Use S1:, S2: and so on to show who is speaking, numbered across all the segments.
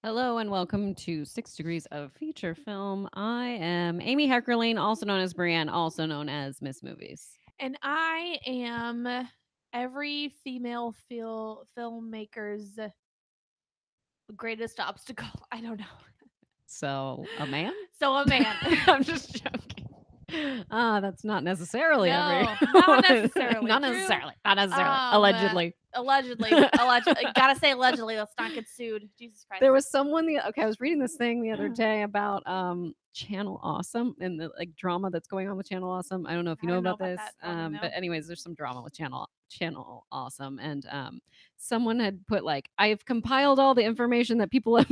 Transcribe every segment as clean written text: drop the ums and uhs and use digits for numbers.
S1: Hello and welcome to 6 Degrees of Feature Film. I am Amy Heckerling, also known as Brienne, also known as Miss Movies.
S2: And I am every female filmmaker's greatest obstacle. I don't know.
S1: So, a man?
S2: So a man.
S1: I'm just joking. That's not necessarily every.
S2: No, not necessarily
S1: not
S2: true.
S1: necessarily. Not necessarily.
S2: Um,
S1: Allegedly.
S2: Allegedly. Gotta say allegedly. Let's not get sued. Jesus Christ.
S1: There was someone I was reading this thing the other day about Channel Awesome and the drama that's going on with Channel Awesome. I don't know if you
S2: I
S1: know
S2: don't know
S1: about this.
S2: that. Don't know.
S1: But anyways, there's some drama with Channel Awesome, and someone had put I've compiled all the information that people have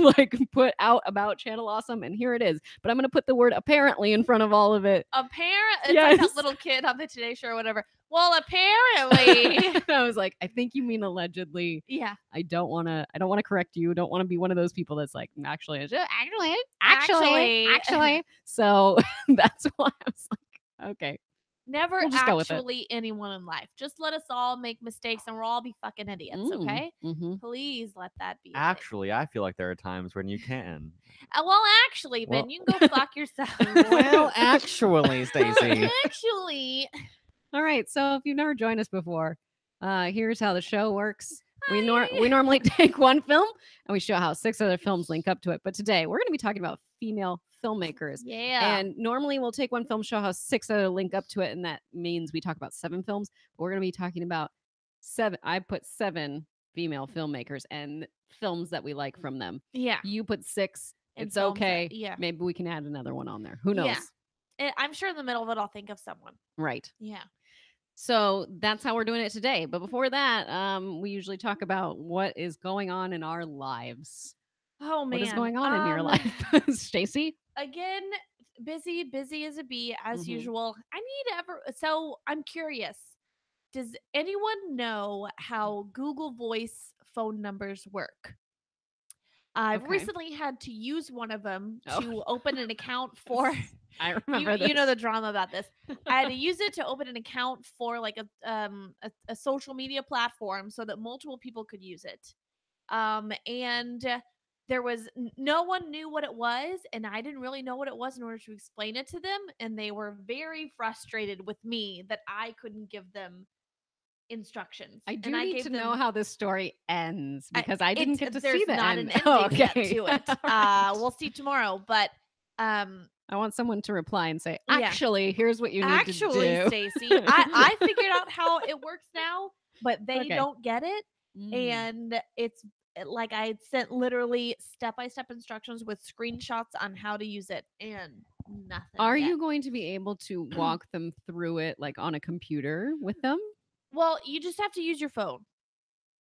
S1: put out about Channel Awesome, and here it is. But I'm gonna put the word apparently in front of all of it.
S2: It's like that little kid on the Today Show or whatever. Well, apparently.
S1: I was like, I think you mean allegedly.
S2: Yeah.
S1: I don't want to correct you. Don't want to be one of those people that's like, actually. So that's why I was like, okay.
S2: Never
S1: We'll just go with it.
S2: actually anyone in life. Just let us all make mistakes and we'll all be fucking idiots, okay? Please let that be.
S3: Actually, I feel like there are times when you can.
S2: Well, actually, Ben, you can go fuck yourself.
S3: Well, actually, Stacey.
S2: Actually.
S1: All right. So if you've never joined us before, here's how the show works. We normally take one film and we show how 6 other films link up to it. But today we're going to be talking about female filmmakers.
S2: Yeah.
S1: And normally we'll take one film, show how 6 other link up to it. And that means we talk about 7 films. But we're going to be talking about 7. I put 7 female filmmakers and films that we like from them.
S2: Yeah.
S1: You put 6.
S2: And
S1: it's okay.
S2: Yeah.
S1: Maybe we can add another one on there. Who knows?
S2: Yeah. I'm sure in the middle of it, I'll think of someone.
S1: Right.
S2: Yeah.
S1: So that's how we're doing it today. But before that, we usually talk about what is going on in our lives.
S2: Oh, man.
S1: What is going on in your life, Stacey?
S2: Again, busy as a bee, as usual. So I'm curious. Does anyone know how Google Voice phone numbers work? I've recently had to use one of them to open an account for.
S1: I remember this.
S2: You know the drama about this. I had to use it to open an account for like a social media platform so that multiple people could use it. And there was no one knew what it was, and I didn't really know what it was in order to explain it to them, and they were very frustrated with me that I couldn't give them instructions.
S1: I do need to know how this story ends because I didn't get to see the
S2: There's not
S1: end.
S2: an ending yet to it. We'll see tomorrow, but
S1: I want someone to reply and say, actually, here's what you need to do.
S2: Actually, Stacey, I figured out how it works now, but they don't get it. And it's like I sent literally step-by-step instructions with screenshots on how to use it and nothing.
S1: Are you going to be able to walk them through it like on a computer with them?
S2: Well, you just have to use your phone.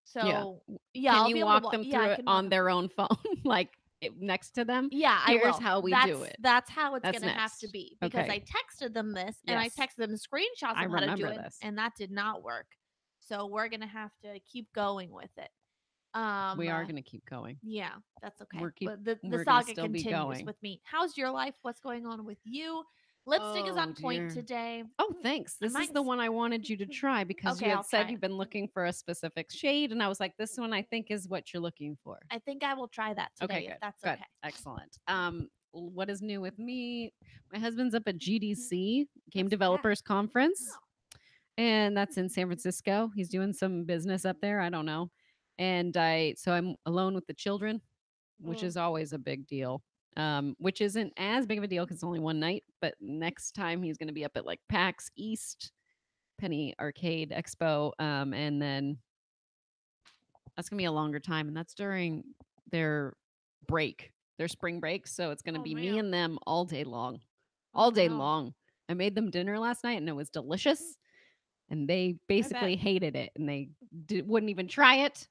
S2: So, yeah,
S1: Can you walk them through it on their own phone, like next to them?
S2: Yeah,
S1: here's how we do it.
S2: That's how it's going to have to be because
S1: Okay.
S2: I texted them this and I texted them screenshots of how to do it, and that did not work. So we're going to have to keep going with it.
S1: We are going to keep going.
S2: Yeah, that's okay.
S1: But
S2: the saga continues with me. How's your life? What's going on with you? Lipstick is on point today.
S1: Oh, thanks. This is the one I wanted you to try because you had said you've been looking for a specific shade, and I was like, this one I think is what you're looking for.
S2: I think I will try that today.
S1: Okay,
S2: if that's
S1: good.
S2: Okay.
S1: Excellent. What is new with me? My husband's up at GDC, Game Developers Conference, and that's in San Francisco. He's doing some business up there. I don't know. And I'm alone with the children, which is always a big deal. Which isn't as big of a deal because it's only one night. But next time he's going to be up at like PAX East, Penny Arcade Expo, and then that's going to be a longer time, and that's during their spring break. So it's going to be me and them all day long, long. I made them dinner last night, and it was delicious. And they basically hated it, and they wouldn't even try it.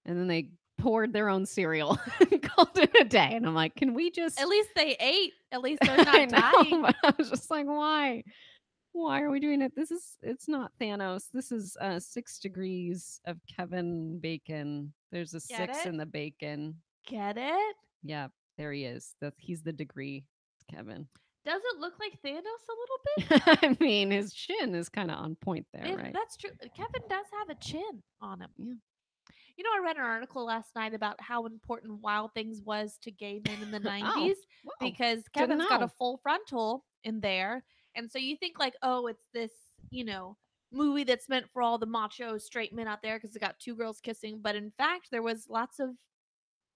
S1: And then they poured their own cereal and called it a day. And I'm like, can we just...
S2: At least they ate. At least they're not dying.
S1: But I was just like, why? Why are we doing it? It's not Thanos. This is 6 degrees of Kevin Bacon. There's a 6 in the bacon.
S2: Get it?
S1: Yeah, there he is. He's the degree, Kevin.
S2: Does it look like Thanos a little bit?
S1: I mean, his chin is kind of on point there, right?
S2: That's true. Kevin does have a chin on him.
S1: Yeah.
S2: You know, I read an article last night about how important Wild Things was to gay men in the
S1: Oh,
S2: 90s
S1: wow.
S2: because
S1: Didn't
S2: Kevin's got a
S1: know.
S2: full frontal in there. And so you think, like, oh, it's this, you know, movie that's meant for all the macho straight men out there because it got two girls kissing. But in fact, there was lots of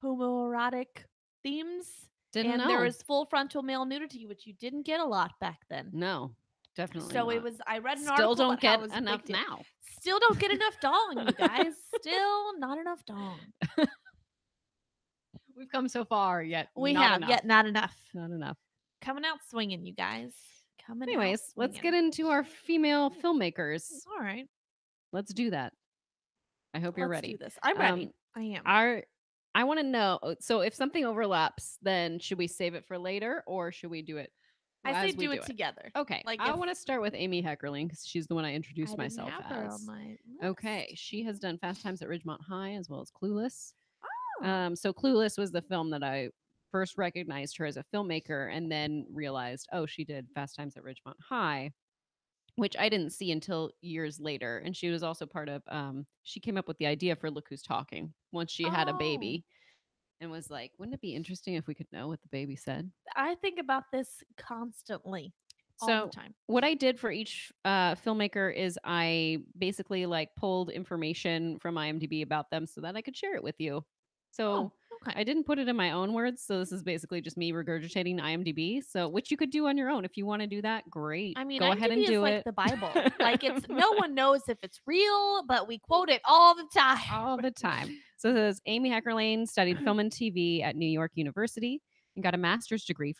S2: homoerotic themes.
S1: Didn't
S2: And there
S1: know.
S2: was full frontal male nudity, which you didn't get a lot back then.
S1: No, definitely
S2: So it
S1: not.
S2: was. I read an
S1: Still
S2: article
S1: don't
S2: about how
S1: get
S2: it was a
S1: enough
S2: big deal.
S1: now.
S2: Still don't get enough dong, you guys. Still not enough dong.
S1: We've come so far, yet
S2: We
S1: not
S2: have
S1: enough.
S2: yet not enough.
S1: Not enough.
S2: Coming out swinging, you guys. Coming out
S1: Anyways, let's get
S2: swinging.
S1: into our female filmmakers.
S2: All right,
S1: Let's do that. I hope you're
S2: let's
S1: ready.
S2: do this. I'm ready. I am.
S1: I want to know. So, if something overlaps, then should we save it for later, or should we do it
S2: I say
S1: as we
S2: do it together.
S1: Okay.
S2: Like
S1: I
S2: if-
S1: want to start with Amy Heckerling because she's the one I
S2: I
S1: introduced
S2: didn't
S1: myself
S2: have her on
S1: as.
S2: my
S1: Okay,
S2: list.
S1: she has done Fast Times at Ridgemont High as well as Clueless.
S2: Oh.
S1: So Clueless was the film that I first recognized her as a filmmaker, and then realized, oh, she did Fast Times at Ridgemont High, which I didn't see until years later. And she was also part of. She came up with the idea for Look Who's Talking once she had a
S2: Oh.
S1: baby, and was like, wouldn't it be interesting if we could know what the baby said?
S2: I think about this constantly, all
S1: So
S2: the time.
S1: what I did for each filmmaker is I basically like pulled information from IMDb about them so that I could share it with you. So
S2: Oh, okay.
S1: I didn't put it in my own words, so this is basically just me regurgitating IMDb. So which you could do on your own if you want to do that. Great,
S2: I mean,
S1: go ahead and
S2: IMDb is
S1: do
S2: like
S1: it.
S2: the Bible. Like it's no one knows if it's real, but we quote it all the time.
S1: all the time. So it says Amy Heckerling studied film and TV at New York University and got a master's degree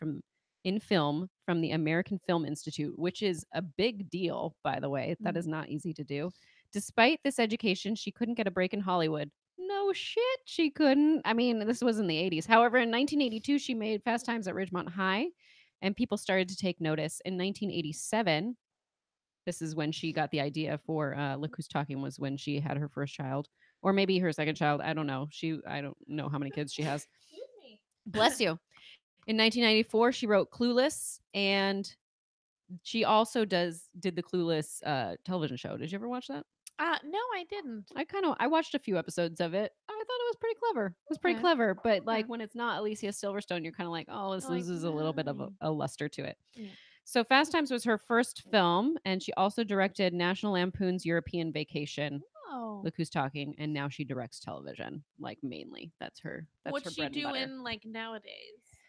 S1: in film from the American Film Institute, which is a big deal, by the way. That is not easy to do. Despite this education, she couldn't get a break in Hollywood. No shit, she couldn't. I mean, this was in the 80s. However, in 1982, she made Fast Times at Ridgemont High, and people started to take notice. In 1987, this is when she got the idea for Look Who's Talking, was when she had her first child, or maybe her second child. I don't know. I don't know how many kids she has.
S2: Excuse me.
S1: Bless you. In 1994, she wrote Clueless, and she also did the Clueless television show. Did you ever watch that?
S2: No, I didn't.
S1: I watched a few episodes of it. I thought it was pretty clever. It was pretty
S2: Okay.
S1: clever, but
S2: Okay.
S1: like when it's not Alicia Silverstone, you're kind of like, oh, this
S2: Like,
S1: loses a little bit of
S2: "Why?"
S1: a luster to it.
S2: Yeah.
S1: So Fast Times was her first film, and she also directed National Lampoon's European Vacation.
S2: Oh.
S1: Look Who's Talking, and now she directs television, like mainly. That's her. That's
S2: What's
S1: her
S2: she
S1: bread and butter.
S2: doing like nowadays?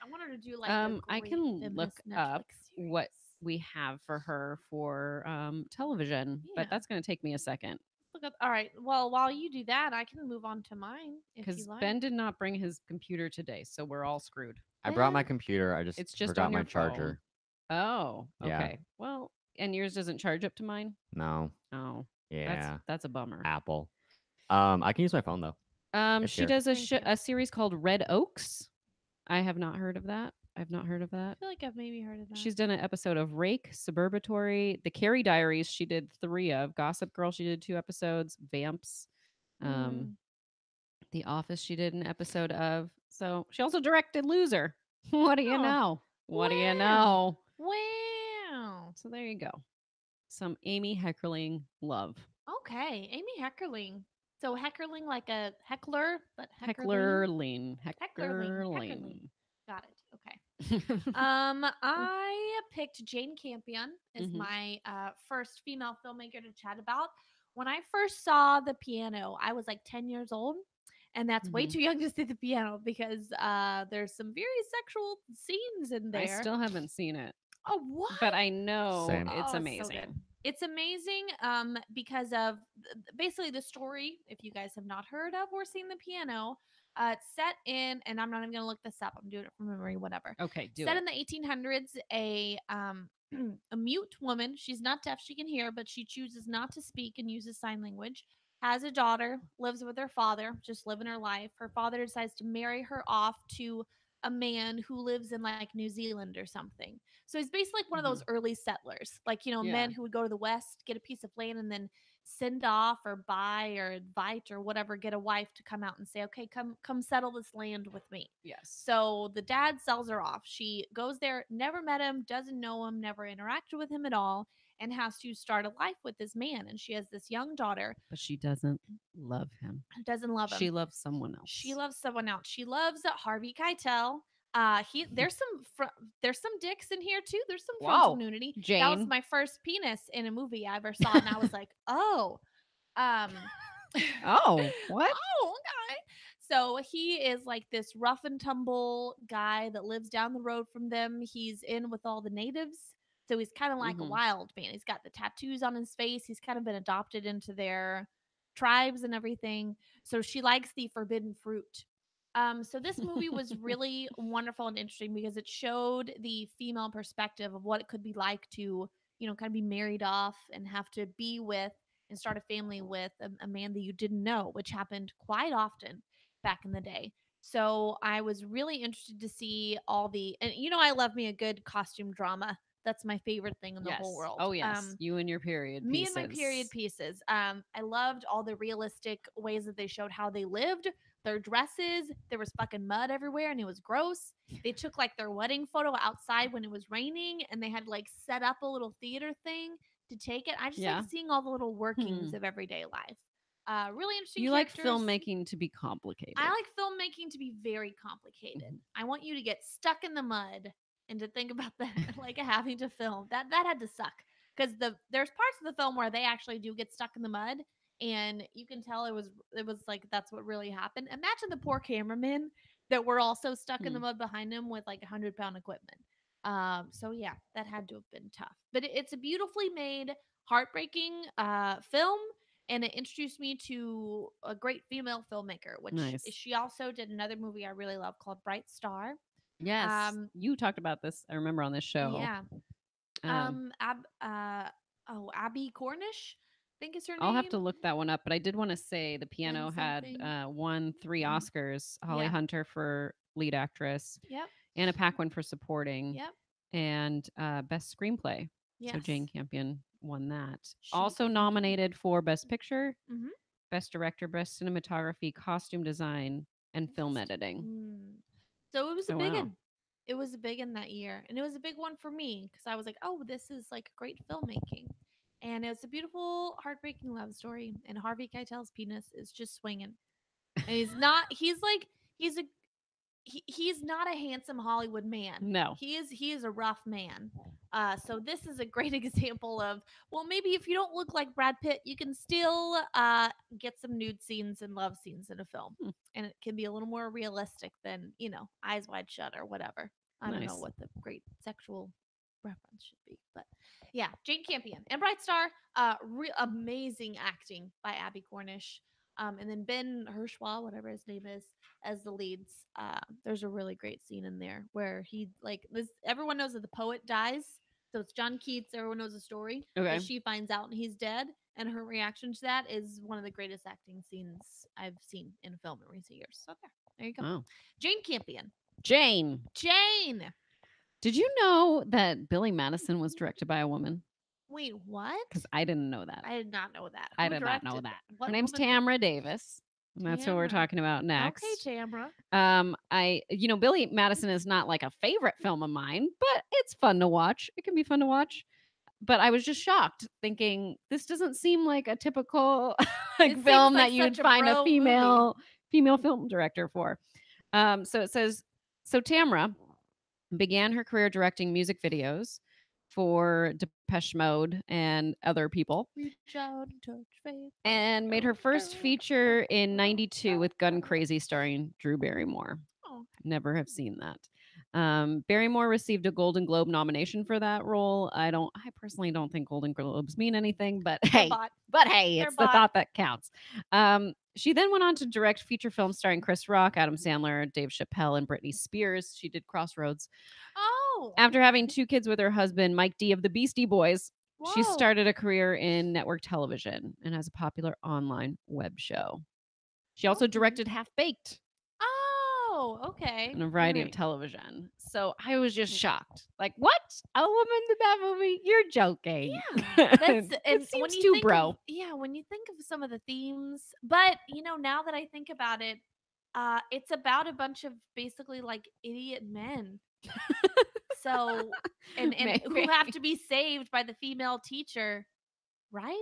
S2: I want her to do like a
S1: I
S2: great
S1: can look
S2: feminist Netflix
S1: up
S2: series.
S1: what we have for her for television,
S2: Yeah.
S1: but that's going to take me a second
S2: Look up. All right. Well, while you do that, I can move on to mine if you
S1: because
S2: like.
S1: Ben did not bring his computer today, so we're all screwed.
S3: I brought my
S2: Ben-
S3: computer. I just
S1: It's just
S3: forgot
S1: on
S3: my
S1: your
S3: charger.
S1: Oh,
S3: Yeah.
S1: okay. Well, and yours doesn't charge up to mine.
S3: No.
S1: Oh,
S3: Yeah.
S1: that's a bummer.
S3: Apple. I can use my phone though. It's
S1: She
S3: here.
S1: does
S2: Thank you.
S1: a series called Red Oaks. I have not heard of that. I've not heard of
S2: I
S1: that.
S2: feel like I've maybe heard of that.
S1: She's done an episode of Rake, Suburbatory, The Carrie Diaries. She did 3 of Gossip Girl. She did 2 episodes. Vamps, The Office. She did an episode of. So she also directed Loser. What do you
S2: Oh,
S1: know? What do you
S2: wow.
S1: know?
S2: Wow.
S1: So there you go. Some Amy Heckerling love.
S2: Okay, Amy Heckerling. So Heckerling like a heckler, but
S1: Hecklerling.
S2: Heckerling. Got it. Okay. I picked Jane Campion as
S1: Mhm.
S2: my first female filmmaker to chat about. When I first saw The Piano, I was like 10 years old. And that's way
S1: Mhm.
S2: too young to see The Piano because there's some very sexual scenes in there.
S1: I still haven't seen it,
S2: Oh, what?
S1: but I know
S3: Same.
S1: it's
S2: Oh, so
S1: amazing.
S2: good. It's amazing because of basically the story, if you guys have not heard of or seen The Piano, it's set in, and I'm not even going to look this up. I'm doing it from memory, whatever.
S1: Okay, do
S2: Set
S1: it.
S2: in the 1800s, a mute woman, she's not deaf, she can hear, but she chooses not to speak and uses sign language, has a daughter, lives with her father, just living her life. Her father decides to marry her off to a man who lives in like New Zealand or something. So he's basically like one of those early settlers, like, you know,
S1: Yeah.
S2: men who would go to the West, get a piece of land, and then send off or buy or invite or whatever, get a wife to come out and say, okay, come settle this land with me.
S1: Yes.
S2: So the dad sells her off. She goes there, never met him, doesn't know him, never interacted with him at all. and has to start a life with this man. And she has this young daughter.
S1: But she doesn't love him.
S2: Doesn't love him.
S1: She loves someone else.
S2: She loves someone else. She loves Harvey Keitel. There's some dicks in here too. There's some frontal nudity.
S1: Jane.
S2: That was my first penis in a movie I ever saw, and I was like, oh,
S1: oh, what?
S2: Oh, okay. So he is like this rough and tumble guy that lives down the road from them. He's in with all the natives. So he's kind of like a wild man. He's got the tattoos on his face. He's kind of been adopted into their tribes and everything. So she likes the forbidden fruit. So this movie was really wonderful and interesting because it showed the female perspective of what it could be like to, kind of be married off and have to be with and start a family with a man that you didn't know, which happened quite often back in the day. So I was really interested to see all and I love me a good costume drama. That's my favorite thing in the whole world.
S1: Oh yes, you and your period pieces.
S2: Me and my period pieces. I loved all the realistic ways that they showed how they lived, their dresses. There was fucking mud everywhere and it was gross. They took like their wedding photo outside when it was raining and they had like set up a little theater thing to take it. I just like seeing all the little workings of everyday life. Really interesting.
S1: You
S2: characters.
S1: Like filmmaking to be complicated.
S2: I like filmmaking to be very complicated. I want you to get stuck in the mud and to think about that, like having to film that had to suck because there's parts of the film where they actually do get stuck in the mud, and you can tell it was like that's what really happened. Imagine the poor cameramen that were also stuck in the mud behind him with like 100-pound equipment. So yeah, that had to have been tough. But it's a beautifully made, heartbreaking film, and it introduced me to a great female filmmaker, which she also did another movie I really love called Bright Star.
S1: Yes, you talked about this. I remember on this show.
S2: Yeah. Abby Cornish, I think is her name.
S1: I'll have to look that one up, but I did want to say the piano had won 3 Oscars. Holly Hunter for lead actress.
S2: Yep.
S1: Anna Paquin for supporting.
S2: Yep.
S1: And best screenplay.
S2: Yes.
S1: So Jane Campion won that. Also nominated for best picture, best director, best cinematography, costume design, and film editing.
S2: So it was a big one. It was a big one that year. And it was a big one for me because I was like, oh, this is like great filmmaking. And it's a beautiful, heartbreaking love story. And Harvey Keitel's penis is just swinging. And he's not a handsome Hollywood man.
S1: No.
S2: He is a rough man. So this is a great example of, well, maybe if you don't look like Brad Pitt, you can still get some nude scenes and love scenes in a film. And it can be a little more realistic than, Eyes Wide Shut or whatever. I don't know what the great sexual reference should be. But yeah, Jane Campion and Bright Star, amazing acting by Abby Cornish. And then Ben Hirschwell, whatever his name is, as the leads. There's a really great scene in there where he everyone knows that the poet dies. So it's John Keats. Everyone knows the story.
S1: Okay.
S2: She finds out and he's dead. And her reaction to that is one of the greatest acting scenes I've seen in a film in recent years. So there you go.
S1: Oh.
S2: Jane Campion.
S1: Jane.
S2: Did
S1: you know that Billy Madison was directed by a woman?
S2: Wait, what?
S1: Because I didn't know that.
S2: I did not know that.
S1: I did not know that. Her name's Tamara Davis. And that's what we're talking about next.
S2: Okay, Tamara.
S1: Billy Madison is not like a favorite film of mine, but it's fun to watch. It can be fun to watch. But I was just shocked, thinking this doesn't seem like a typical film that you'd find a female film director for. So it says, Tamara began her career directing music videos for Depeche Mode and other people, and made her first feature in '92 with Gun Crazy starring Drew Barrymore. Never have seen that. Barrymore received a Golden Globe nomination for that role. I personally don't think Golden Globes mean anything, but hey, it's the thought that counts. She then went on to direct feature films starring Chris Rock, Adam Sandler, Dave Chappelle, and Britney Spears. She did Crossroads. After having 2 kids with her husband, Mike D of the Beastie Boys, she started a career in network television and has a popular online web show. She also directed Half Baked.
S2: Oh, okay.
S1: And a variety of television. So I was just shocked. Like, what? A woman did that movie? You're joking.
S2: Yeah.
S1: It seems too bro.
S2: When you think of some of the themes. But, now that I think about it, it's about a bunch of basically like idiot men So, and who have to be saved by the female teacher, right?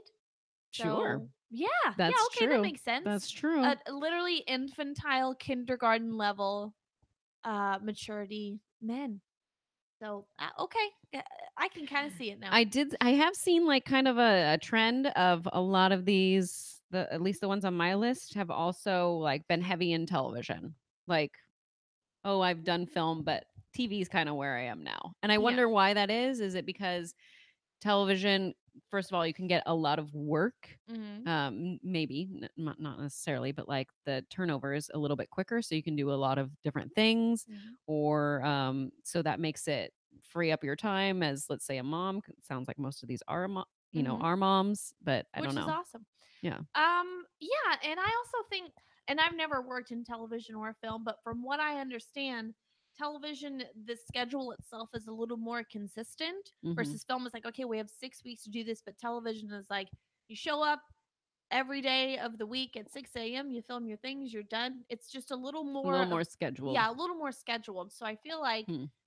S1: Sure.
S2: So, yeah,
S1: That's
S2: okay,
S1: true.
S2: that makes sense.
S1: That's true.
S2: Literally infantile kindergarten level maturity men. So, okay, I can kind of see it now.
S1: I have seen like kind of a trend of a lot of these, at least the ones on my list have also like been heavy in television. Like, oh, I've done film, but TV is kind of where I am now. And I wonder why that is. Is it because television, first of all, you can get a lot of work, maybe not necessarily, but like the turnover is a little bit quicker, so you can do a lot of different things, or so that makes it free up your time as, let's say, a mom. Sounds like most of these are are moms, but I don't know.
S2: Which is awesome.
S1: Yeah.
S2: Yeah, and I also think, and I've never worked in television or film, but from what I understand, television, the schedule itself is a little more consistent versus film is like, okay, we have 6 weeks to do this, but television is like, you show up every day of the week at 6 a.m., you film your things, you're done. It's just a little more
S1: scheduled.
S2: Yeah, a little more scheduled. So I feel like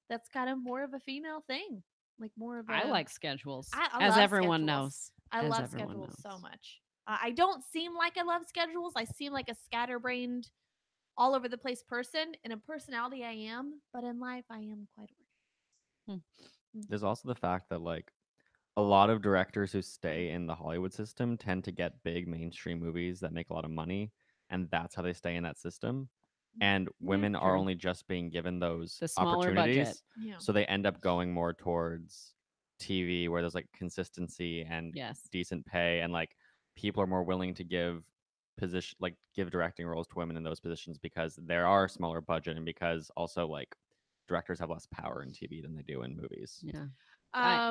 S2: that's kind of more of a female thing. Like more of a,
S1: I like schedules.
S2: I
S1: as
S2: love
S1: everyone
S2: schedules.
S1: knows.
S2: I love schedules so much. I don't seem like I love schedules. I seem like a scatterbrained, all over the place person. In a personality, I am, but in life, I am quite organized.
S3: There's also the fact that like a lot of directors who stay in the Hollywood system tend to get big mainstream movies that make a lot of money, and that's how they stay in that system. And women are only just being given those
S1: the smaller
S3: opportunities,
S1: budget.
S3: So they end up going more towards TV, where there's like consistency and decent pay, and like people are more willing to give directing roles to women in those positions because there are smaller budget, and because also like directors have less power in TV than they do in movies.
S1: Yeah.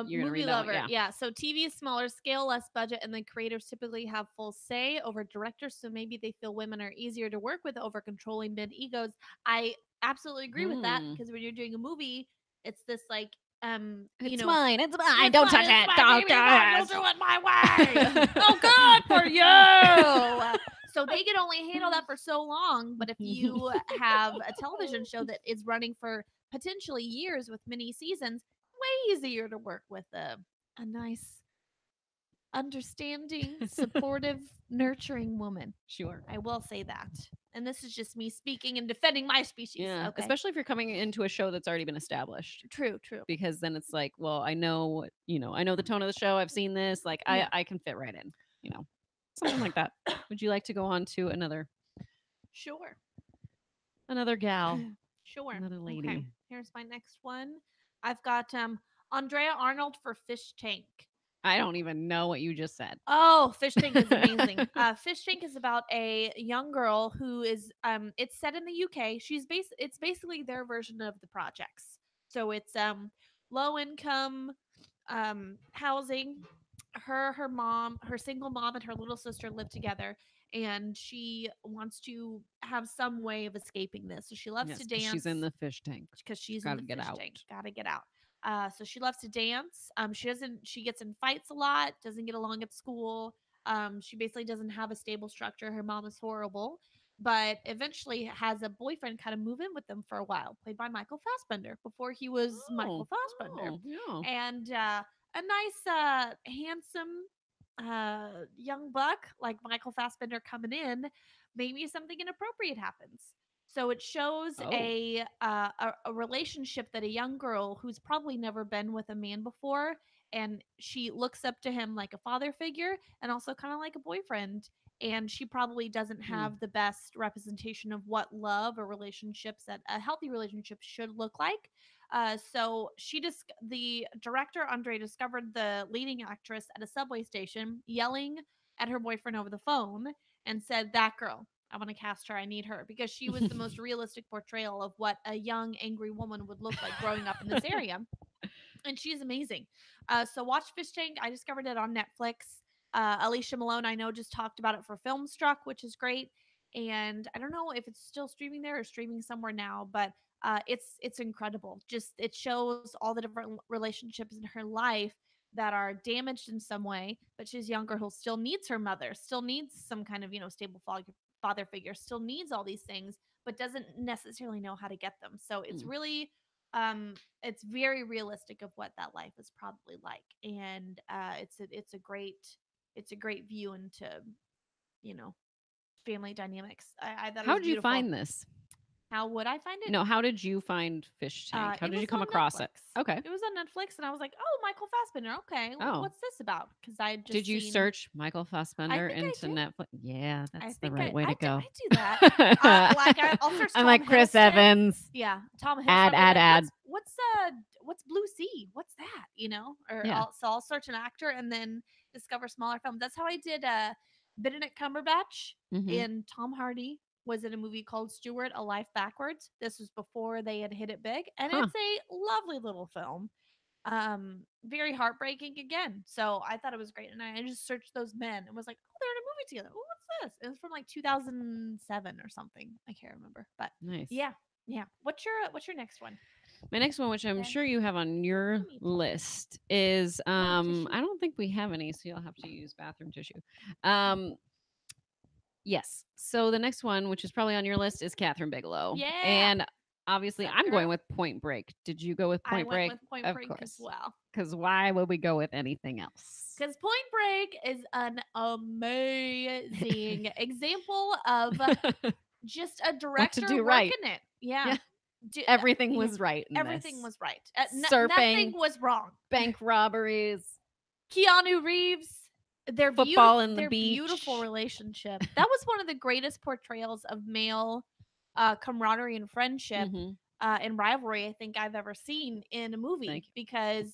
S2: Movie lover. Yeah. So TV is smaller scale, less budget, and then creators typically have full say over directors. So maybe they feel women are easier to work with over controlling big egos. I absolutely agree with that, because when you're doing a movie, it's this like
S1: it's mine. It's mine. Don't touch it.
S2: Don't do it my way. Oh, good for you. So they can only handle that for so long. But if you have a television show that is running for potentially years with many seasons, way easier to work with a nice, understanding, supportive, nurturing woman.
S1: Sure.
S2: I will say that. And this is just me speaking and defending my species.
S1: Yeah.
S2: Okay.
S1: Especially if you're coming into a show that's already been established.
S2: True.
S1: Because then it's like, well, I know the tone of the show. I've seen this. Like, I can fit right in, something like that. Would you like to go on to another?
S2: Sure.
S1: Another gal.
S2: Sure.
S1: Another lady.
S2: Okay. Here's my next one. I've got Andrea Arnold for Fish Tank.
S1: I don't even know what you just said.
S2: Oh, Fish Tank is amazing. Fish Tank is about a young girl who is it's set in the UK. It's basically their version of The Projects. So it's low income housing. Her mom, her single mom, and her little sister live together, and she wants to have some way of escaping this. So she loves to dance.
S1: She's in the fish tank
S2: Because she's
S1: Gotta
S2: in the
S1: get
S2: fish
S1: out.
S2: tank. Gotta get out. So she loves to dance. She gets in fights a lot, doesn't get along at school. She basically doesn't have a stable structure. Her mom is horrible, but eventually has a boyfriend kind of move in with them for a while, played by Michael Fassbender before he was Michael Fassbender. And a nice, handsome young buck like Michael Fassbender coming in, maybe something inappropriate happens. So it shows a relationship that a young girl who's probably never been with a man before, and she looks up to him like a father figure and also kind of like a boyfriend. And she probably doesn't have the best representation of what love or relationships, that a healthy relationship should look like. So the director Andre discovered the leading actress at a subway station yelling at her boyfriend over the phone and said, "That girl, I want to cast her. I need her," because she was the most realistic portrayal of what a young, angry woman would look like growing up in this area. And she's amazing. So watch Fish Tank. I discovered it on Netflix. Alicia Malone, I know, just talked about it for Filmstruck, which is great. And I don't know if it's still streaming there or streaming somewhere now, but it's incredible. Just it shows all the different relationships in her life that are damaged in some way, but she's younger, who still needs her mother, still needs some kind of stable father figure, still needs all these things, but doesn't necessarily know how to get them. So it's really it's very realistic of what that life is probably like, and it's a great view into, you know, family dynamics. I thought it
S1: How
S2: was
S1: did you
S2: beautiful.
S1: find this?
S2: How would I find it?
S1: No, how did you find Fish Tank? How did you come across it? Okay.
S2: It was on Netflix, and I was like, "Oh, Michael Fassbender. Okay,
S1: Oh.
S2: what's this about?" Because I just
S1: did you search Michael Fassbender into Netflix? Yeah, that's the right way to go.
S2: I do that. I'll search.
S1: I'm
S2: Tom
S1: like Chris
S2: Hiddleston.
S1: Evans.
S2: Yeah, Tom Hiddleston.
S1: Add.
S2: What's Blue Sea? What's that? You know, or
S1: Yeah.
S2: I'll search an actor and then discover smaller films. That's how I did Benedict Cumberbatch and Tom Hardy was in a movie called Stewart, A Life Backwards. This was before they had hit it big, and it's a lovely little film. Very heartbreaking again. So I thought it was great, and I just searched those men and was like, "Oh, they're in a movie together. Oh, what's this?" It was from like 2007 or something. I can't remember, but
S1: nice.
S2: Yeah. What's your next one?
S1: My next one, which I'm sure you have on your list, is I don't think we have any, so you'll have to use bathroom tissue. Yes. So the next one, which is probably on your list, is Kathryn Bigelow.
S2: Yeah.
S1: And obviously, I'm going with Point Break. Did you go with Point Break?
S2: I went with Point Break as well.
S1: Because why would we go with anything else?
S2: Because Point Break is an amazing example of just a director working it. Yeah.
S1: Everything was right.
S2: Everything was right.
S1: Surfing,
S2: nothing was wrong.
S1: Bank robberies.
S2: Keanu Reeves. Their
S1: football in the
S2: their
S1: beach.
S2: Beautiful relationship. That was one of the greatest portrayals of male camaraderie and friendship and rivalry I think I've ever seen in a movie. Because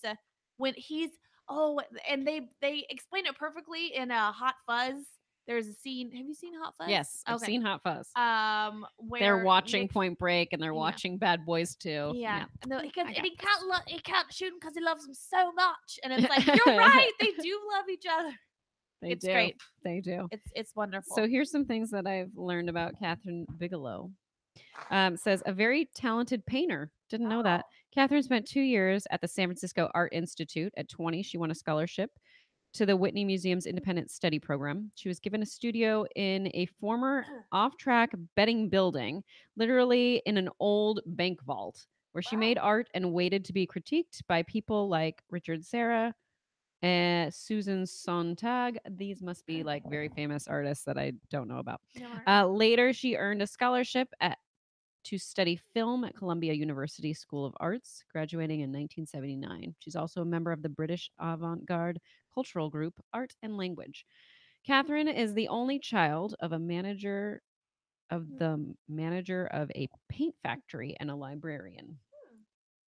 S2: when he's and they explain it perfectly in Hot Fuzz. There's a scene. Have you seen Hot Fuzz?
S1: Yes, I've seen Hot Fuzz.
S2: Where
S1: they're watching Point Break and they're watching Bad Boys too.
S2: Yeah. And he can't shoot him because he loves him so much. And it's like, you're right. They do love each other. It's great.
S1: They do.
S2: It's wonderful.
S1: So here's some things that I've learned about Kathryn Bigelow. Says a very talented painter. Didn't know that. Kathryn spent 2 years at the San Francisco Art Institute. At 20, she won a scholarship to the Whitney Museum's Independent Study Program. She was given a studio in a former off-track betting building, literally in an old bank vault, where she made art and waited to be critiqued by people like Richard Serra, Susan Sontag. These must be like very famous artists that I don't know about. Later, she earned a scholarship to study film at Columbia University School of Arts, graduating in 1979. She's also a member of the British avant-garde cultural group Art and Language. Kathryn is the only child of the manager of a paint factory and a librarian.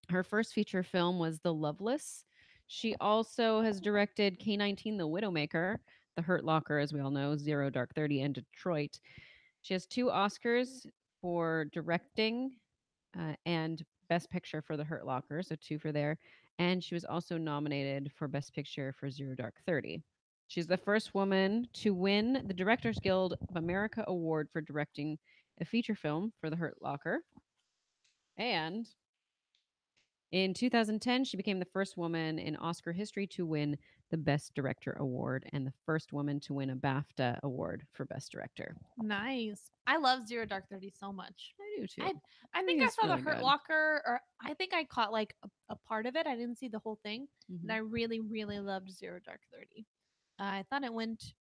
S1: Her first feature film was The Loveless. She also has directed K-19 The Widowmaker, The Hurt Locker, as we all know, Zero Dark 30, and Detroit. She has 2 Oscars for directing and Best Picture for The Hurt Locker, so 2 for there. And she was also nominated for Best Picture for Zero Dark 30. She's the first woman to win the Directors Guild of America Award for directing a feature film for The Hurt Locker. And in 2010, she became the first woman in Oscar history to win the Best Director Award and the first woman to win a BAFTA Award for Best Director.
S2: Nice. I love Zero Dark 30 so much.
S1: I do too.
S2: I think I saw The Hurt Locker, or I think I caught like a part of it. I didn't see the whole thing. And I really, really loved Zero Dark 30. I thought it went...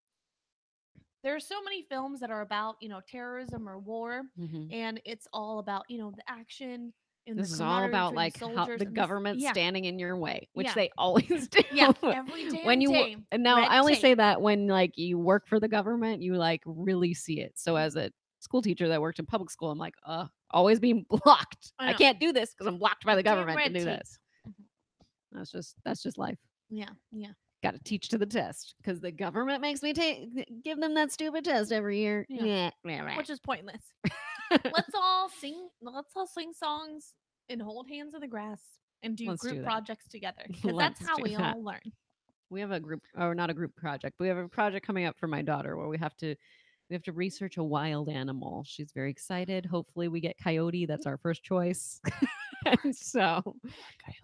S2: There are so many films that are about, terrorism or war, and it's all about, the action.
S1: This is all about like how the government standing in your way, which they always do.
S2: Yeah, every damn day.
S1: And now I only say that when like you work for the government, you like really see it. So as a school teacher that worked in public school, I'm like, always being blocked. I can't do this because I'm blocked by the government to do this. That's just life.
S2: Yeah.
S1: Got to teach to the test because the government makes me give them that stupid test every year. Yeah.
S2: Which is pointless. Let's all sing songs and hold hands in the grass and do group projects together, because that's how we all learn.
S1: We have a group, or not a group project, but we have a project coming up for my daughter where we have to research a wild animal. She's very excited. Hopefully we get coyote. That's our first choice. And so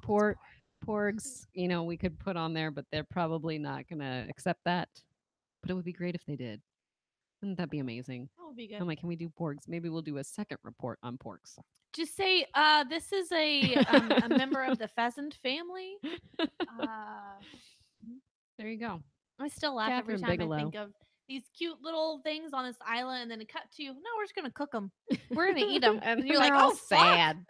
S1: porgs, we could put on there, but they're probably not going to accept that. But it would be great if they did. Wouldn't that be amazing?
S2: That would be good.
S1: I'm like, can we do porgs? Maybe we'll do a second report on porgs.
S2: Just say, this is a member of the pheasant family.
S1: There you go.
S2: I still laugh every
S1: Kathryn
S2: time
S1: Bigelow.
S2: I think of these cute little things on this island, and then it cut to, no, we're just gonna cook them. We're gonna eat them,
S1: And
S2: you're like,
S1: they're all
S2: oh,
S1: sad.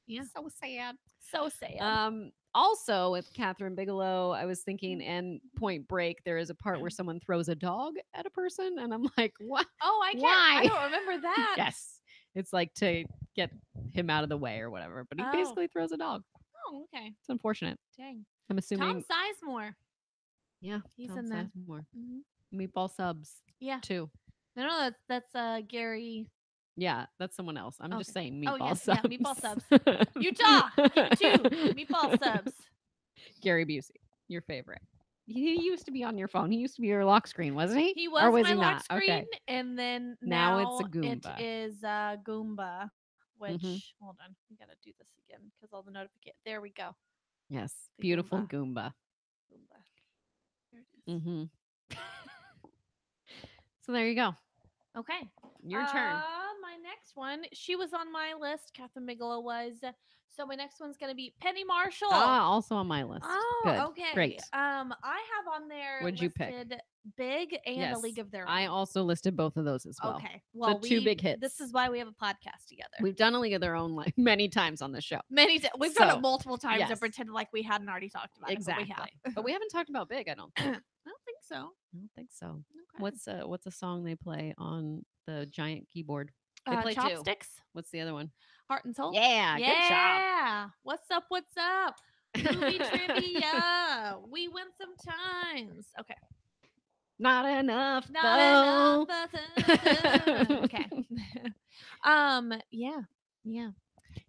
S2: Yeah,
S1: So sad.
S2: so sad.
S1: Also with Kathryn Bigelow, I was thinking, and Point Break, there is a part where someone throws a dog at a person, and I'm like, what?
S2: Oh, I can't.
S1: Why?
S2: I don't remember that.
S1: Yes, it's like to get him out of the way or whatever. But he basically throws a dog.
S2: Oh, okay.
S1: It's unfortunate.
S2: Dang.
S1: I'm assuming
S2: Tom Sizemore.
S1: Yeah,
S2: he's
S1: Tom
S2: in there.
S1: Sizemore.
S2: Mm-hmm.
S1: Meatball Subs.
S2: Yeah.
S1: Too.
S2: No, that's Gary.
S1: Yeah, that's someone else. I'm just saying Meatball
S2: yes,
S1: Subs.
S2: yeah, Meatball Subs. Utah, give me 2 Meatball Subs.
S1: Gary Busey, your favorite. He used to be on your phone. He used to be your lock screen, wasn't he?
S2: He was,
S1: or was
S2: my
S1: he
S2: lock
S1: not?
S2: screen,
S1: Okay.
S2: and then
S1: Now it's a Goomba.
S2: It is Goomba, which hold on, we gotta do this again because all the notifications. There we go.
S1: Yes,
S2: The
S1: beautiful Goomba.
S2: Goomba. There it is.
S1: Mm-hmm. So there you go.
S2: Okay,
S1: Your turn.
S2: My next one, she was on my list. Kathryn Bigelow was. So my next one's gonna be Penny Marshall.
S1: Also on my list.
S2: Oh,
S1: good.
S2: Okay.
S1: Great.
S2: I have on there.
S1: What'd you pick?
S2: Big and A League of Their Own.
S1: I also listed both of those as well.
S2: Okay. Well,
S1: the 2 big hits.
S2: This is why we have a podcast together.
S1: We've done A League of Their Own like many times on the show.
S2: We've done it multiple times and pretended like we hadn't already talked about
S1: exactly.
S2: it. But we have.
S1: But we haven't talked about Big, I don't think.
S2: I don't think so.
S1: I don't think so.
S2: Okay.
S1: What's a song they play on the giant keyboard? They play
S2: Chopsticks.
S1: 2. What's the other one?
S2: Heart and Soul.
S1: Yeah, good job.
S2: Yeah. What's up? What's up? Movie trivia. We win sometimes. Okay.
S1: Not enough.
S2: Not enough. Okay. Yeah.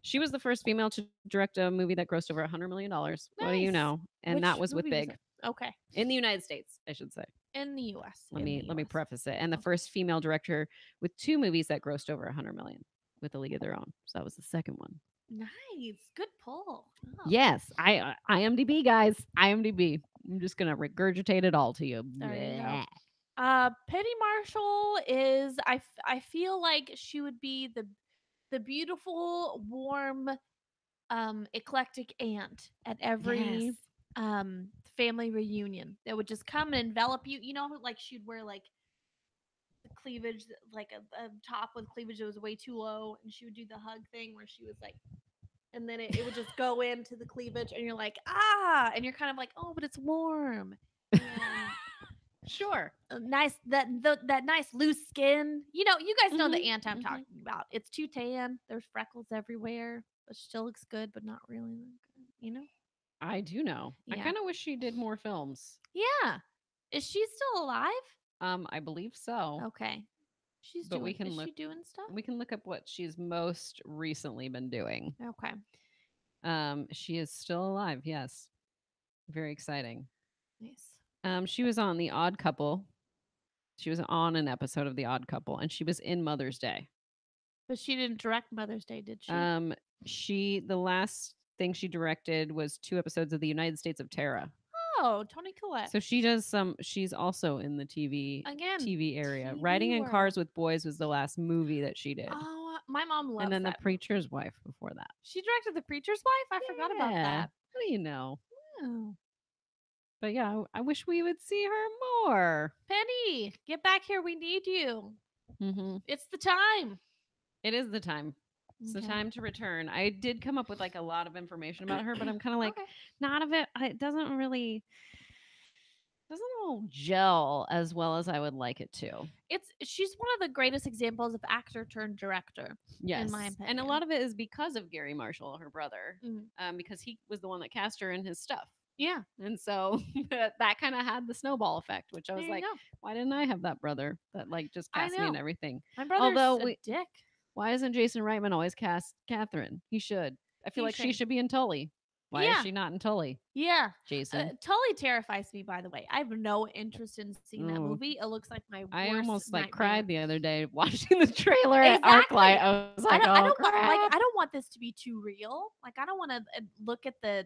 S1: She was the first female to direct a movie that grossed over $100 million. Nice. What do you know? And that was with Big.
S2: Okay.
S1: In the United States, I should say.
S2: In the U.S.
S1: Let me preface it. And the first female director with 2 movies that grossed over $100 million with A League of Their Own. So that was the second one.
S2: Nice. Good pull. Oh.
S1: Yes. IMDb, guys. IMDb. I'm just gonna regurgitate it all to you.
S2: There you go. Penny Marshall is I feel like she would be the beautiful, warm, eclectic aunt at every family reunion that would just come and envelop you. You know, like she'd wear like the cleavage, like a top with cleavage that was way too low, and she would do the hug thing where she was like, and then it would just go into the cleavage, and you're like, and you're kind of like, oh, but it's warm. And
S1: sure.
S2: Nice that nice loose skin. You know, you guys know the aunt I'm talking about. It's too tan. There's freckles everywhere, but she still looks good, but not really good. You know.
S1: I do know. Yeah. I kind of wish she did more films.
S2: Yeah. Is she still alive?
S1: I believe so.
S2: Okay. Is she doing stuff?
S1: We can look up what she's most recently been doing.
S2: Okay.
S1: She is still alive. Yes. Very exciting.
S2: Nice.
S1: She was on The Odd Couple. She was on an episode of The Odd Couple, and she was in Mother's Day.
S2: But she didn't direct Mother's Day, did she?
S1: The last thing she directed was 2 episodes of The United States of Terra.
S2: Oh, Toni Collette.
S1: So she does she's also in the TV area.
S2: TV
S1: Riding in Cars with Boys was the last movie that she did.
S2: Oh, my mom loves that.
S1: And then The Preacher's Wife before that.
S2: She directed The Preacher's Wife? I forgot about that.
S1: What do you know?
S2: Oh.
S1: But yeah, I wish we would see her more.
S2: Penny, get back here. We need you.
S1: Mm-hmm.
S2: It's the time.
S1: It is the time. It's the time to return. I did come up with like a lot of information about her, but I'm kind of like, none of it. It doesn't all gel as well as I would like it to.
S2: She's one of the greatest examples of actor turned director.
S1: Yes,
S2: in my opinion.
S1: And a lot of it is because of Gary Marshall, her brother, because he was the one that cast her in his stuff.
S2: Yeah,
S1: and so that kind of had the snowball effect, which I was like, why didn't I have that brother that like just cast me and everything?
S2: My brother's a dick.
S1: Why isn't Jason Reitman always cast Kathryn? He should. I feel like she should be in Tully. Why is she not in Tully?
S2: Yeah.
S1: Jason.
S2: Tully terrifies me, by the way. I have no interest in seeing that movie. It looks like my worst
S1: I almost
S2: nightmare.
S1: cried the other day watching the trailer at ArcLight. I was like,
S2: I don't want this to be too real. Like, I don't want to look at the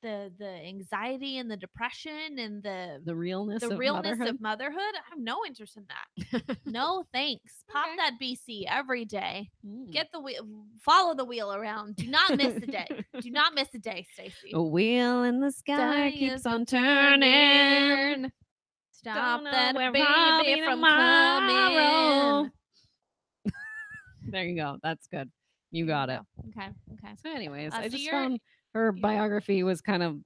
S2: the anxiety and the depression and
S1: the realness
S2: of
S1: motherhood.
S2: I have no interest in that. No thanks. Pop that BC every day. Get the wheel, follow the wheel around. Do not miss a day. Do not miss a day, Stacey.
S1: A wheel in the sky keeps on turning.
S2: Stop that baby from coming.
S1: There you go. That's good. You got it.
S2: Okay.
S1: So anyways, I just found her biography was kind of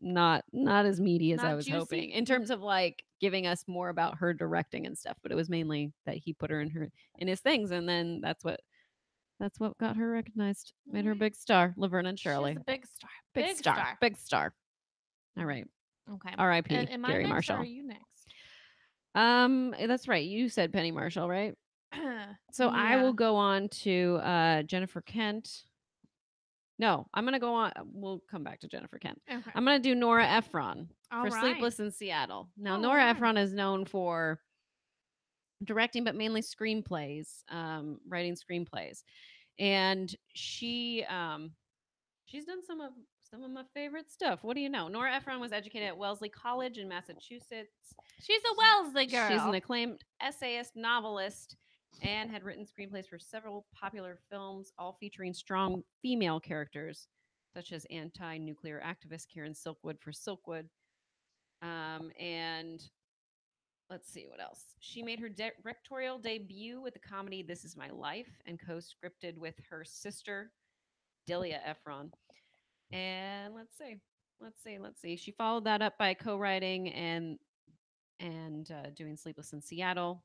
S1: not as meaty as I was hoping in terms of like giving us more about her directing and stuff, but it was mainly that he put her in his things, and then that's what got her recognized, made her a big star. Laverne and Shirley.
S2: She's a big star.
S1: Big star. All right.
S2: Okay.
S1: R.I.P.
S2: Am
S1: Gary
S2: I next,
S1: Marshall.
S2: or are you next?
S1: That's right. You said Penny Marshall, right? So I will go on to Jennifer Kent. No, I'm gonna go on. We'll come back to Jennifer Kent.
S2: Okay.
S1: I'm gonna do Nora Ephron for
S2: right.
S1: Sleepless in Seattle. Now, Nora Ephron is known for directing, but mainly screenplays, writing screenplays, and she's done some of my favorite stuff. What do you know? Nora Ephron was educated at Wellesley College in Massachusetts.
S2: She's a Wellesley girl.
S1: She's an acclaimed essayist, novelist, and had written screenplays for several popular films, all featuring strong female characters, such as anti-nuclear activist Karen Silkwood for Silkwood. And let's see what else. She made her directorial debut with the comedy This Is My Life and co-scripted with her sister, Delia Ephron. And let's see. She followed that up by co-writing and doing Sleepless in Seattle,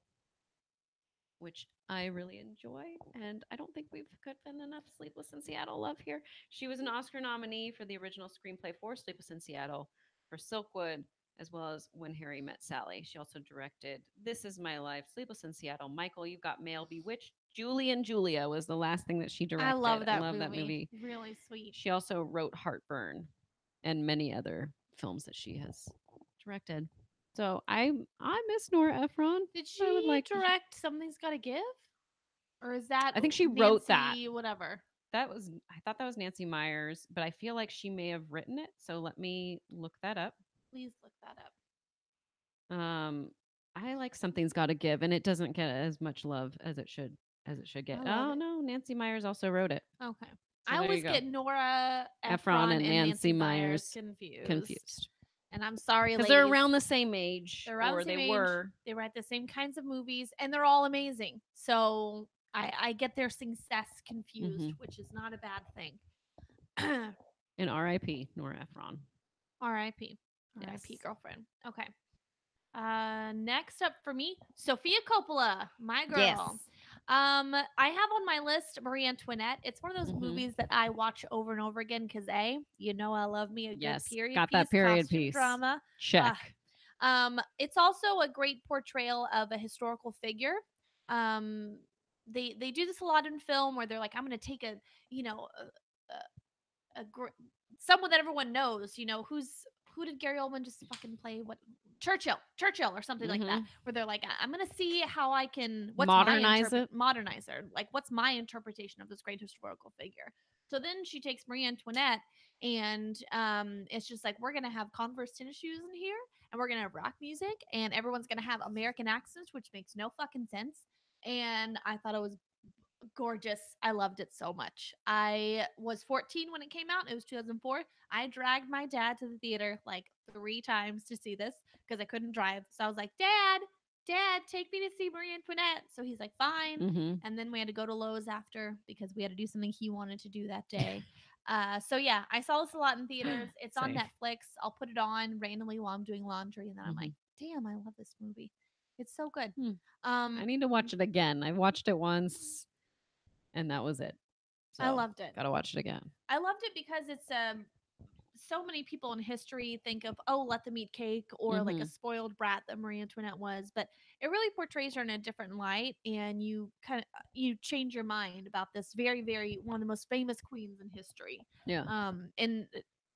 S1: which I really enjoy. And I don't think we've gotten enough Sleepless in Seattle love here. She was an Oscar nominee for the original screenplay for Sleepless in Seattle, for Silkwood, as well as When Harry Met Sally. She also directed This Is My Life, Sleepless in Seattle, Michael, You've Got Mail, Bewitched, Julie and Julia was the last thing that she directed.
S2: I love that movie. Really sweet.
S1: She also wrote Heartburn and many other films that she has directed. So I miss Nora Ephron.
S2: Did she direct Something's Gotta Give? Or is that
S1: I think she wrote that.
S2: Whatever.
S1: I thought that was Nancy Meyers, but I feel like she may have written it. So let me look that up.
S2: Please look that up.
S1: I like Something's Gotta Give, and it doesn't get as much love as it should get. Oh no, Nancy Meyers also wrote it.
S2: Okay. So I always get Nora Ephron and Nancy Meyers confused. And I'm sorry,
S1: because they're around the same age, They were.
S2: They write the same kinds of movies, and they're all amazing. So I get their success confused, which is not a bad thing.
S1: And R.I.P. Nora Ephron.
S2: R.I.P. R.I.P. girlfriend. Okay. Next up for me, Sofia Coppola, my girl.
S1: Yes.
S2: I have on my list Marie Antoinette. It's one of those movies that I watch over and over again because I love me a good period
S1: got
S2: piece,
S1: that period piece
S2: drama.
S1: Check.
S2: It's also a great portrayal of a historical figure. They do this a lot in film where they're like, I'm going to take someone that everyone knows. Who did Gary Oldman just fucking play? What Churchill or something like that, where they're like, I'm gonna see how I can modernize her. Like, what's my interpretation of this great historical figure? So then she takes Marie Antoinette, and it's just like, we're gonna have Converse tennis shoes in here, and we're gonna have rock music, and everyone's gonna have American accents, which makes no fucking sense. And I thought it was gorgeous. I loved it so much. I was 14 when it came out. It was 2004. I dragged my dad to the theater like 3 times to see this because I couldn't drive. So I was like, Dad, take me to see Marie Antoinette. So he's like, fine. And then we had to go to Lowe's after because we had to do something he wanted to do that day. So yeah, I saw this a lot in theaters. It's on Netflix. I'll put it on randomly while I'm doing laundry, and then I'm like, damn, I love this movie. It's so good.
S1: I need to watch it again. I watched it once, and that was it. So
S2: I loved it.
S1: Gotta watch it again.
S2: I loved it because it's so many people in history think of, Let Them Eat Cake, or like a spoiled brat that Marie Antoinette was, but it really portrays her in a different light, and you change your mind about this very, very one of the most famous queens in history.
S1: Yeah.
S2: And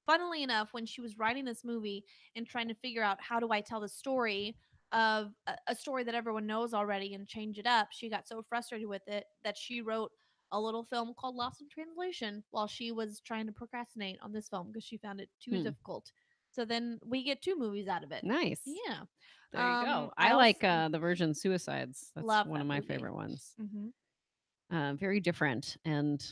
S2: funnily enough, when she was writing this movie and trying to figure out how do I tell the story of a story that everyone knows already and change it up, she got so frustrated with it that she wrote a little film called Lost in Translation while she was trying to procrastinate on this film because she found it too difficult. So then we get 2 movies out of it.
S1: Nice.
S2: Yeah.
S1: There you go. I like the Virgin Suicides. That's one of my favorite ones. Very different and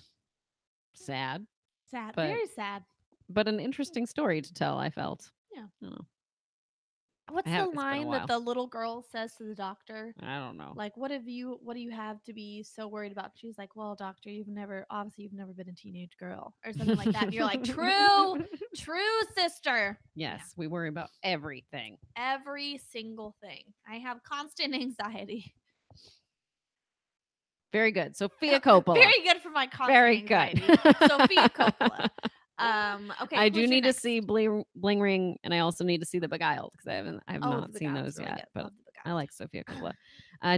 S1: sad.
S2: Sad. Very sad.
S1: But an interesting story to tell, I felt.
S2: Yeah.
S1: I don't know.
S2: What's the line that the little girl says to the doctor?
S1: I don't know.
S2: Like, what do you have to be so worried about? She's like, well, doctor, you've never been a teenage girl or something like that. And you're like, true sister.
S1: Yes, we worry about everything.
S2: Every single thing. I have constant anxiety.
S1: Very good. Sofia Coppola.
S2: Very good for my constant anxiety. Sofia Coppola. Okay.
S1: I do need to see Bling Ring, and I also need to see The Beguiled because I have not seen those really yet. But I like Sofia Coppola.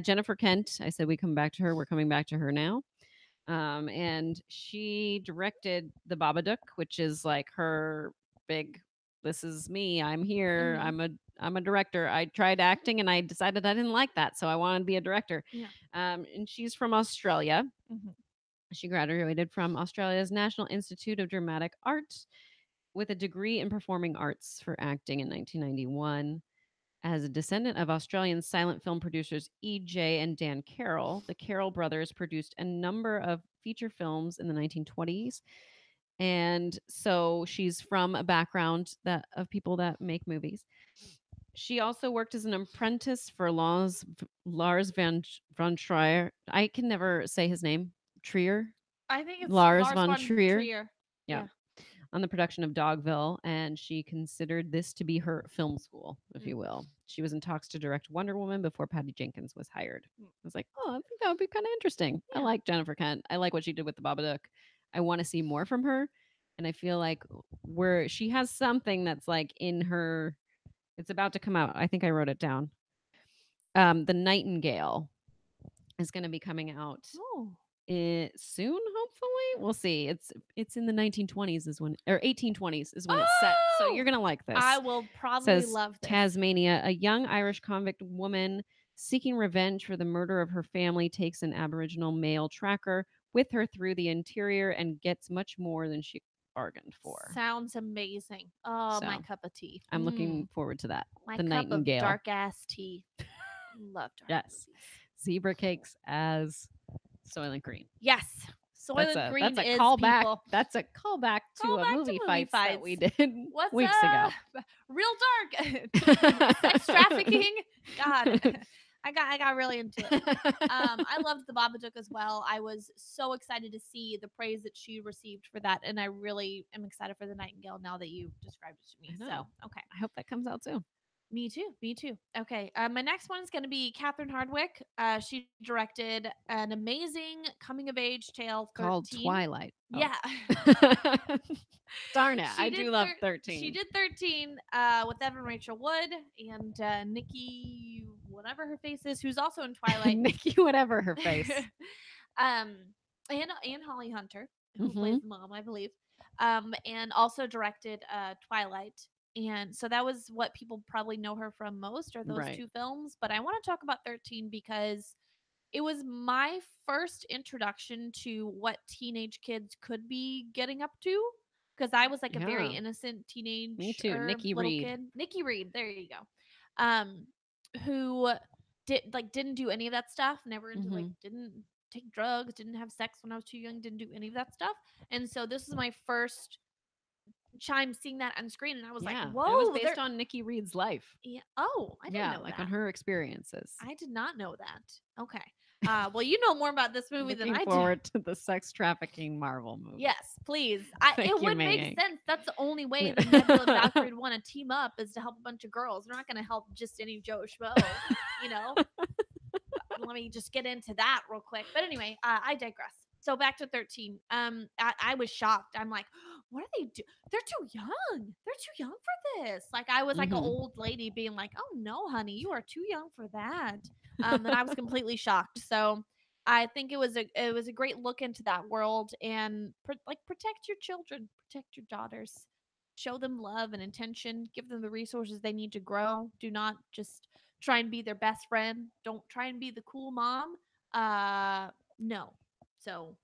S1: Jennifer Kent. I said we come back to her. We're coming back to her now. And she directed The Babadook, which is like her big. This is me. I'm here. I'm a director. I tried acting and I decided I didn't like that, so I wanted to be a director.
S2: Yeah.
S1: And she's from Australia. She graduated from Australia's National Institute of Dramatic Art with a degree in performing arts for acting in 1991. As a descendant of Australian silent film producers E.J. and Dan Carroll, the Carroll brothers produced a number of feature films in the 1920s. And so she's from a background of people that make movies. She also worked as an apprentice for Lars von Trier. I can never say his name. Trier?
S2: I think it's
S1: Lars von Trier.
S2: Yeah.
S1: On the production of Dogville, and she considered this to be her film school, if you will. She was in talks to direct Wonder Woman before Patty Jenkins was hired. I was like, oh, I think that would be kind of interesting. Yeah. I like Jennifer Kent. I like what she did with The Babadook. I want to see more from her, and I feel like she has something that's like in her. It's about to come out. I think I wrote it down. The Nightingale is going to be coming out. Soon, hopefully. We'll see. It's in the 1920s is when, or 1820s is when it's set. So you're gonna like this.
S2: I will probably love this.
S1: Tasmania, a young Irish convict woman seeking revenge for the murder of her family takes an Aboriginal male tracker with her through the interior and gets much more than she bargained for.
S2: Sounds amazing. Oh, my cup of tea.
S1: I'm looking forward to that.
S2: My
S1: the
S2: cup
S1: Nightingale.
S2: Of dark ass tea. Love dark.
S1: Yes. Zebra cakes as Soylent Green.
S2: Yes. Soylent Green
S1: that's a
S2: is
S1: callback.
S2: people.
S1: That's a callback to a movie fight that we did
S2: What's
S1: weeks ago.
S2: Real dark. Sex trafficking. God. I got really into it. I loved The Babadook as well. I was so excited to see the praise that she received for that, and I really am excited for The Nightingale now that you described it to me. So, okay.
S1: I hope that comes out soon.
S2: Me too. Okay. My next one is going to be Kathryn Hardwicke. She directed an amazing coming of age tale
S1: called Twilight.
S2: Oh. Yeah.
S1: Darn it. I do love 13.
S2: She did 13 with Evan Rachel Wood and Nikki, whatever her face is, who's also in Twilight.
S1: Nikki, whatever her face.
S2: And Holly Hunter, who plays mom, I believe. And also directed Twilight. And so that was what people probably know her from most, are those 2 films. But I want to talk about 13 because it was my first introduction to what teenage kids could be getting up to. Because I was like a very innocent teenage
S1: Me too. Nikki Reed.
S2: Kid. Nikki Reed, there you go. Who didn't do any of that stuff. Never into didn't take drugs, didn't have sex when I was too young, didn't do any of that stuff. And so this is my first time seeing that on screen, and I was like, whoa,
S1: it was based on Nikki Reed's life.
S2: Yeah. Oh, I didn't know
S1: like
S2: that.
S1: On her experiences.
S2: I did not know that. Okay. Well, you know more about this movie than I do.
S1: Looking forward to the sex trafficking Marvel movie.
S2: Yes, please. It would make sense. That's the only way that Nebula and Valkyrie would want to team up, is to help a bunch of girls. They're not going to help just any Joe Schmo, you know? Let me just get into that real quick. But anyway, I digress. So back to 13. I was shocked. I'm like, what are they doing? They're too young. They're too young for this. Like, I was like an old lady being like, oh no, honey, you are too young for that. And I was completely shocked. So I think it was a great look into that world, and protect your children, protect your daughters, show them love and attention, give them the resources they need to grow. Do not just try and be their best friend. Don't try and be the cool mom. No. So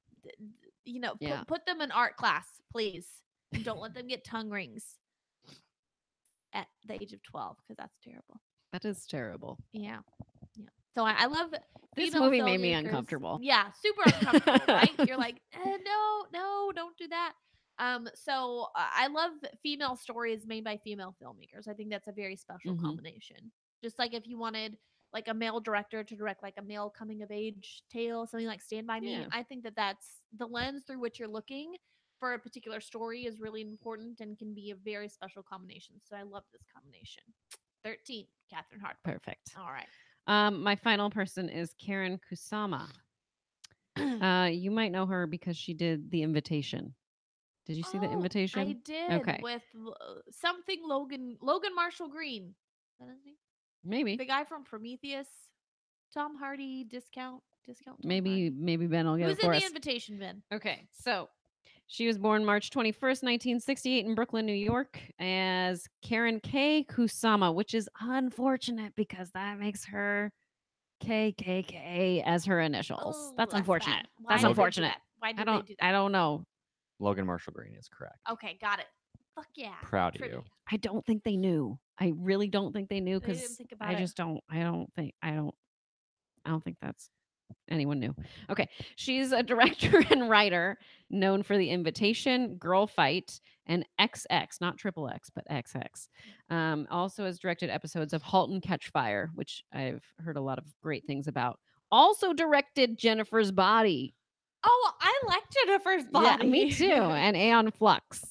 S2: put them in art class, please. And don't let them get tongue rings at the age of 12, because that's terrible.
S1: That is terrible.
S2: Yeah. So I love
S1: this movie made me uncomfortable.
S2: Yeah, super uncomfortable, right? You're like, no, don't do that. So I love female stories made by female filmmakers. I think that's a very special combination. Just like if you wanted like a male director to direct like a male coming of age tale, something like Stand By Me, I think that's the lens through which you're looking for a particular story is really important and can be a very special combination. So I love this combination. 13, Kathryn Hardwicke.
S1: Perfect.
S2: All right.
S1: My final person is Karyn Kusama. You might know her because she did The Invitation. Did you see The Invitation?
S2: I did. Okay. With something Logan Marshall Green. Is that his name?
S1: Maybe.
S2: The guy from Prometheus. Tom Hardy discount.
S1: Maybe Ben will get it for us.
S2: Who's in The Invitation, Ben?
S1: Okay, so she was born March 21st, 1968 in Brooklyn, New York as Karyn K. Kusama, which is unfortunate because that makes her KKK as her initials.
S2: Oh,
S1: that's unfortunate.
S2: That's
S1: unfortunate.
S2: Why did they do that?
S1: I don't know.
S3: Logan Marshall Green is correct.
S2: Okay, got it. Fuck yeah.
S3: Proud of you.
S1: I don't think they knew. I really don't think they knew because I just don't. I don't think that's anyone knew. Okay. She's a director and writer known for The Invitation, Girl Fight, and XX, not Triple X, but XX. Also has directed episodes of Halt and Catch Fire, which I've heard a lot of great things about. Also directed Jennifer's Body.
S2: Oh, I like Jennifer's Body.
S1: Yeah, me too. And Aeon Flux.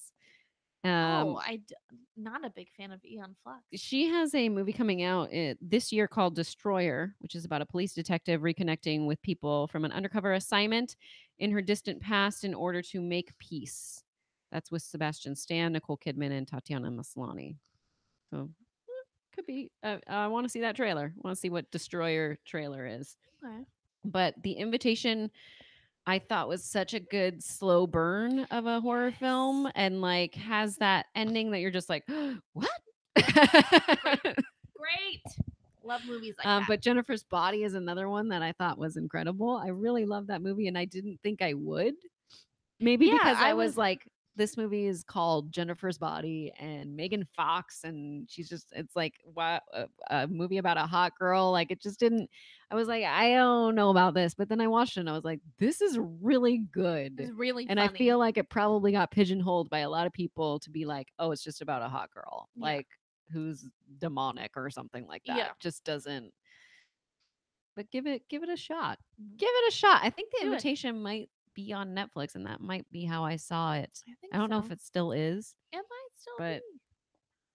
S2: Not a big fan of Aeon Flux.
S1: She has a movie coming out this year called Destroyer, which is about a police detective reconnecting with people from an undercover assignment in her distant past in order to make peace. That's with Sebastian Stan, Nicole Kidman, and Tatiana Maslany. So could be. I want to see that trailer. I want to see what Destroyer trailer is.
S2: Okay.
S1: But The Invitation, I thought was such a good slow burn of a horror film, and like has that ending that you're just like, what?
S2: Great. Love movies like that.
S1: But Jennifer's Body is another one that I thought was incredible. I really love that movie, and I didn't think I would. Maybe because I was like, this movie is called Jennifer's Body and Megan Fox, and it's like a movie about a hot girl. Like it just didn't. I was like, I don't know about this, but then I watched it and I was like, this is really good.
S2: It's really
S1: and
S2: funny.
S1: I feel like it probably got pigeonholed by a lot of people to be like, oh, it's just about a hot girl, like who's demonic or something like that. It just doesn't. But give it a shot. Give it a shot. I think The Invitation might be on Netflix, and that might be how I saw it. I don't know if it still is.
S2: It might still
S1: but
S2: be.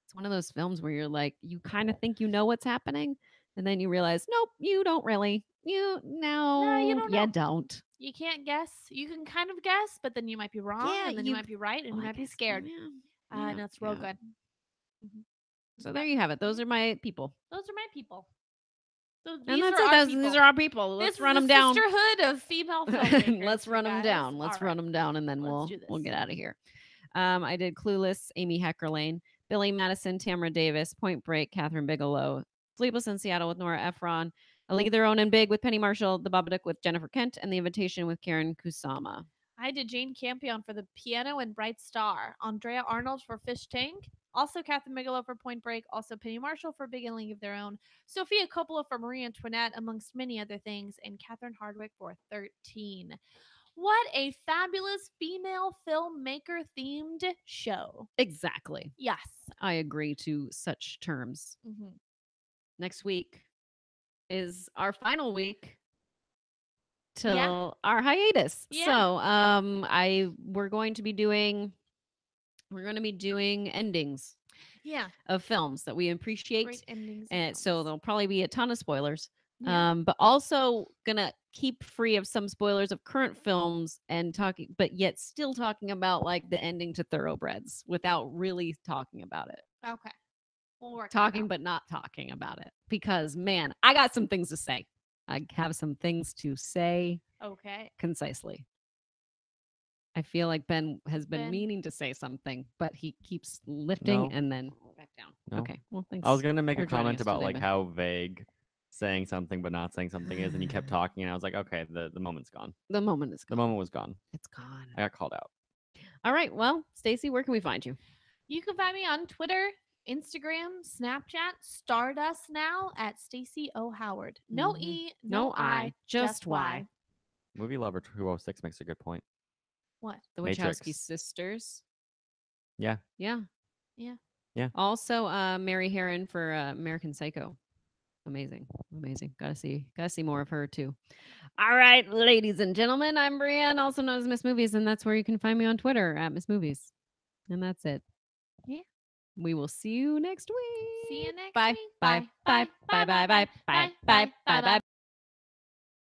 S1: It's one of those films where you're like, you kind of think you know what's happening, and then you realize, nope, you don't really. You don't.
S2: You can't guess. You can kind of guess, but then you might be wrong, and then you might be right, and you might be scared. And that's real good.
S1: Mm-hmm. So there you have it. Those are my people.
S2: So
S1: these are our people. Let's run them down.
S2: Sisterhood of female filmmakers.
S1: Let's run them down. Let's run them down, and then we'll get out of here. I did Clueless, Amy Heckerling, Billy Madison, Tamara Davis, Point Break, Kathryn Bigelow, Sleepless in Seattle with Nora Ephron, A League of Their Own and Big with Penny Marshall, The Babadook with Jennifer Kent, and The Invitation with Karyn Kusama.
S2: I did Jane Campion for The Piano and Bright Star, Andrea Arnold for Fish Tank, also Kathryn Bigelow for Point Break, also Penny Marshall for Big and League of Their Own, Sofia Coppola for Marie Antoinette, amongst many other things, and Kathryn Hardwicke for 13. What a fabulous female filmmaker themed show.
S1: Exactly.
S2: Yes.
S1: I agree to such terms.
S2: Mm-hmm.
S1: Next week is our final week till our hiatus.
S2: Yeah.
S1: So we're going to be doing endings of films that we appreciate.
S2: Great endings.
S1: And so there'll probably be a ton of spoilers. But also gonna keep free of some spoilers of current films but yet still talking about like the ending to Thoroughbreds without really talking about it.
S2: Okay. We'll work
S1: but not talking about it, because man, I got some things to say. I have some things to say.
S2: Okay.
S1: Concisely. I feel like Ben has been meaning to say something, but he keeps lifting and then back down.
S3: No.
S1: Okay. Well, thanks.
S3: I was gonna make a comment about like how vague saying something but not saying something is, and you kept talking, and I was like, okay, the moment's gone.
S1: The moment is gone.
S3: The moment was gone.
S1: It's gone.
S3: I got called out.
S1: All right. Well, Stacey, where can we find you?
S2: You can find me on Twitter, Instagram, Snapchat, Stardust now at Stacey O. Howard. No E, no I, just Y.
S3: Movie Lover 206 makes a good point.
S2: What?
S1: The
S3: Matrix.
S1: Wachowski sisters.
S3: Yeah.
S1: Yeah.
S2: Yeah.
S3: Yeah.
S1: Also, Mary Herron for American Psycho. Amazing. Amazing. Gotta see more of her too. All right, ladies and gentlemen, I'm Brienne, also known as Miss Movies, and that's where you can find me on Twitter at Miss Movies. And that's it.
S2: Yeah.
S1: We will see you next week.
S2: See you next
S1: Bye.
S2: week.
S1: Bye. Bye. Bye. Bye. Bye. Bye. Bye. Bye. Bye. Bye.